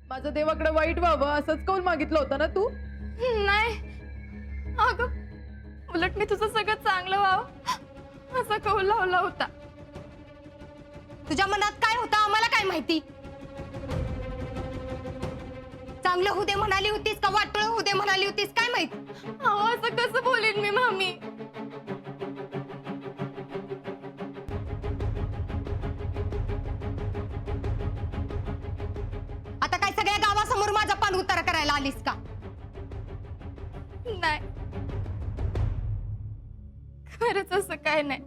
माझं देवाकडे वाईट व्हावं असंच कौल मागितलं होतं ना तू? नाही अगं, उलट मी तुझं सगळं चांगलं व्हावं असा कौल लावला होता. तुझ्या मनात काय होतं आम्हाला काय माहिती? चांगलं होऊ दे म्हणाली होतीस का वाटोळं होऊ दे म्हणाली होतीस काय माहित? अहो असं कसं बोलेन मी मामी? आता काय सगळ्या गावासमोर माझा पान उतारा करायला आलीस का? नाही, खरंच असं काय नाही.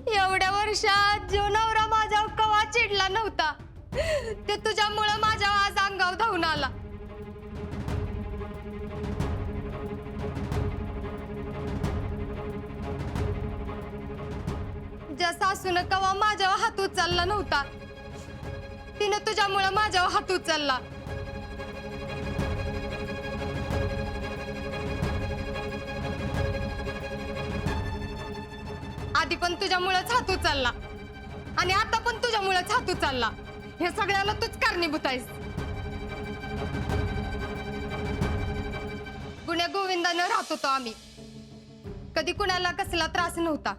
एवढ्या वर्षात जो नवरा माझ्या कवा चिडला नव्हता ते तुझ्यामुळं माझ्या आज अंगावर धावून आला. ज्या सासून कवा माझ्यावर हात उचलला नव्हता तिनं तुझ्यामुळं माझ्यावर हात उचलला. आधी पण तुझ्यामुळेच हात उचलला आणि आता पण तुझ्यामुळेच हात उचलला. हे सगळ्याला तूच कारणीभूत आहेस. गुण्या गोविंदानं राहत होतो आम्ही, कधी कुणाला कसला त्रास नव्हता.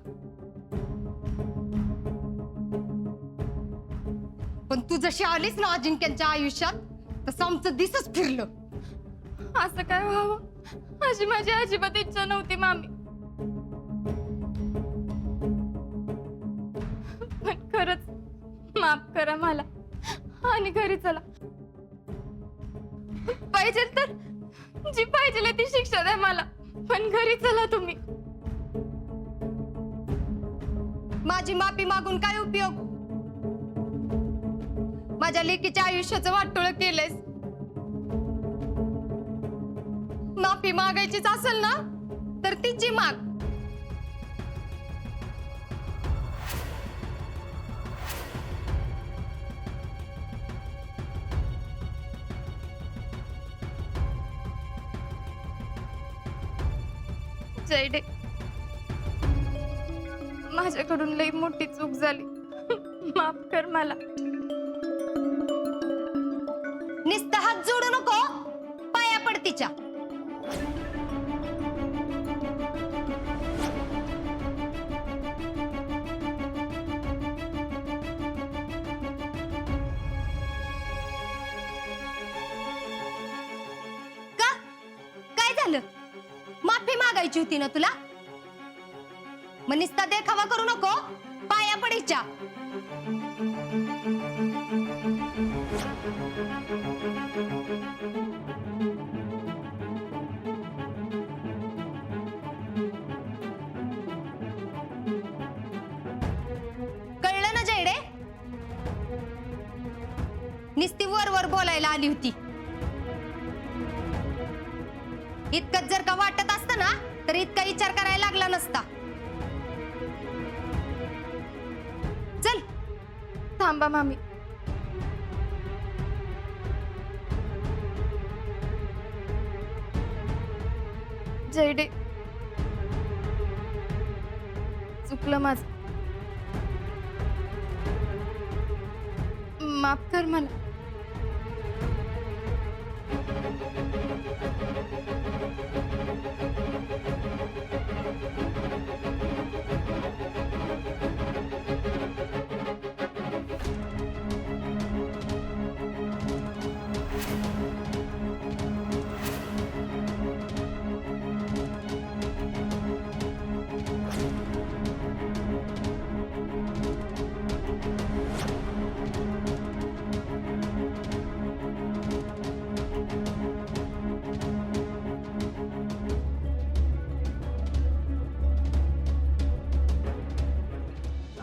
पण तू जशी आलीस ना अजिंक्यांच्या आयुष्यात तसं आमचं दिसच फिरलं. असं काय व्हावं अशी माझी अजिबात इच्छा नव्हती मामी. पण खरंच माफ करा मला आणि घरी चला. पाहिजे तर जी पाहिजे ती शिक्षा द्या मला, पण घरी चला तुम्ही. माझी माफी मागून काय उपयोग? माझ्या लेकीच्या आयुष्याचं वाटोळं केलंयस. माफी मागायचीच असेल ना तर तिची माग. जयडे, माझ्याकडून लई मोठी चूक झाली, माफ कर मला. नुसतं हात जोडू नको, पाया पड तिच्या. का काय झालं? माफी मागायची होती ना तुला? मग नुसता देखावा करू नको, पाया पडायच्या. कळलं ना जयडे? नुसती वर वर बोलायला आली होती. इतकंच जर का वाटत असतं ना तर इतका विचार करायला लागला नसता. चल थांबा मामी. जयडे, चुकलं माझं, माफ कर मला.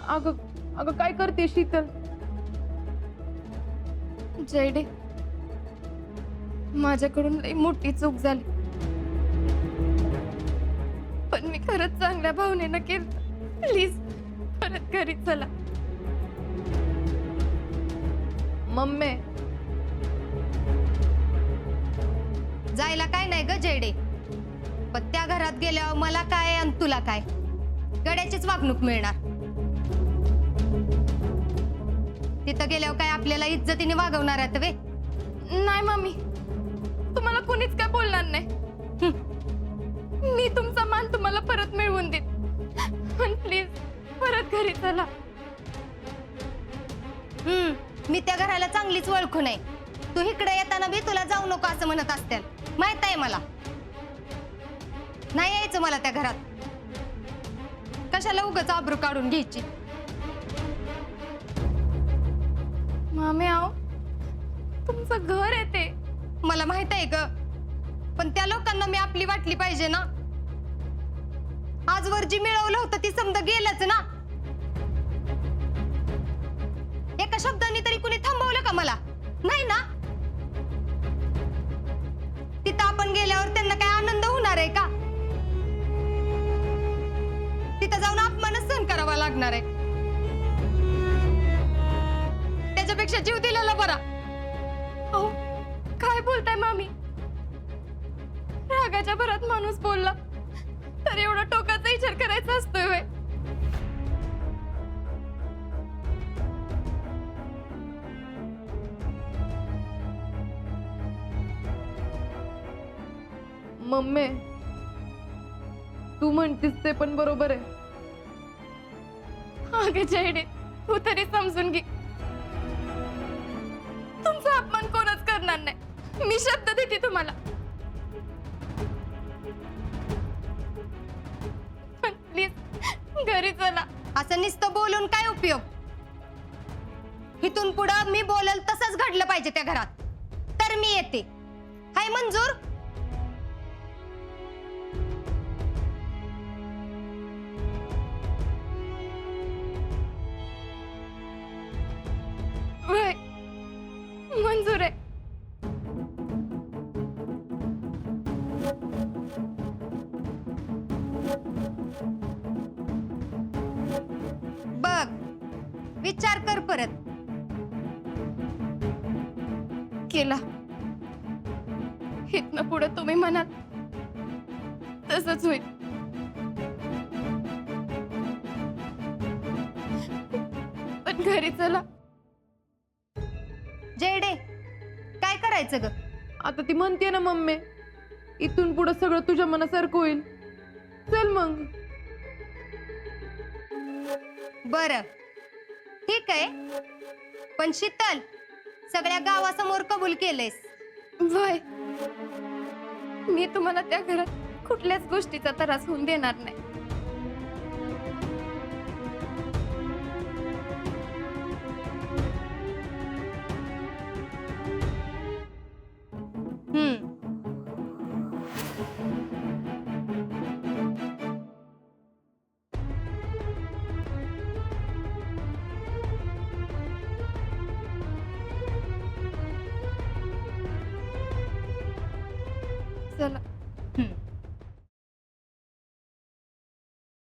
अगं अगं काय करते शीतल? जयडे, माझ्याकडून लई मोठी चूक झाली, पण मी खरंच चांगल्या भावनेनं केलं. प्लीज परत घरी चला. मम्मी जायला काय नाही ग जयडे, पण त्या घरात घरात गेल्यावर मला काय आणि तुला काय गड्याचीच वागणूक मिळणार. तिथं गेल्यावर काय आपल्याला इज्जतीने वागवणार आहेत वे? नाही मम्मी, तुम्हाला कोणीच काय बोलणार नाही. मी तुमचा मान तुम्हाला परत मिळवून देईन. पण प्लीज परत घरी चला. मी त्या घराला चांगलीच ओळखू नाही. तू इकडे येताना बी तुला जाऊ नको असं म्हणत असतील, माहित आहे मला. नाही यायचं मला त्या घरात. कशाला उगाच आबरू काढून घ्यायची. मामी आओ, तुमचं घर आहे ते. मला माहित आहे ग, पण त्या लोकांना मी आपली वाटली पाहिजे ना. आजवर जी मिळवलं होतं ती समजा गेलंच ना. एका शब्दाने तरी कुणी थांबवलं का मला? नाही ना. तिथं आपण गेल्यावर त्यांना काय आनंद होणार आहे का? तिथं जाऊन अपमानच सहन करावा लागणार आहे. त्याच्यापेक्षा जीव दिलेला बरा. अहो, काय बोलताय मामी? रागाच्या भरात माणूस बोलला तर एवढा टोकाचा विचार करायचा असतोय होय? मम्मी, तू म्हणतीस ते पण बरोबर आहे. अगं जयडे, तू तरी समजून घे. तुमचा अपमान कोणच करणार नाही. मी शब्द देते तुम्हाला. पण प्लीज घरी चला. असं नुसतं बोलून काय उपयोग? इथून पुढं मी बोलल तसंच घडलं पाहिजे त्या घरात. तर मी येते. हाय मंजूर? वय मंजूर आहे. बघ, विचार कर परत. केला. इथनं पुढे तुम्ही म्हणाल तसंच होईल. पण घरी चला. जेडे, काय करायचं ग? आता ती म्हणते ना मम्मी, इथून पुढे सगळं तुझ्या मनासारखं होईल. चल मग. बर, ठीक आहे. पण शीतल, सगळ्या गावासमोर कबूल केलंयस. वय मी तुम्हाला त्या घरात कुठल्याच गोष्टीचा त्रास होऊन देणार नाही. चला.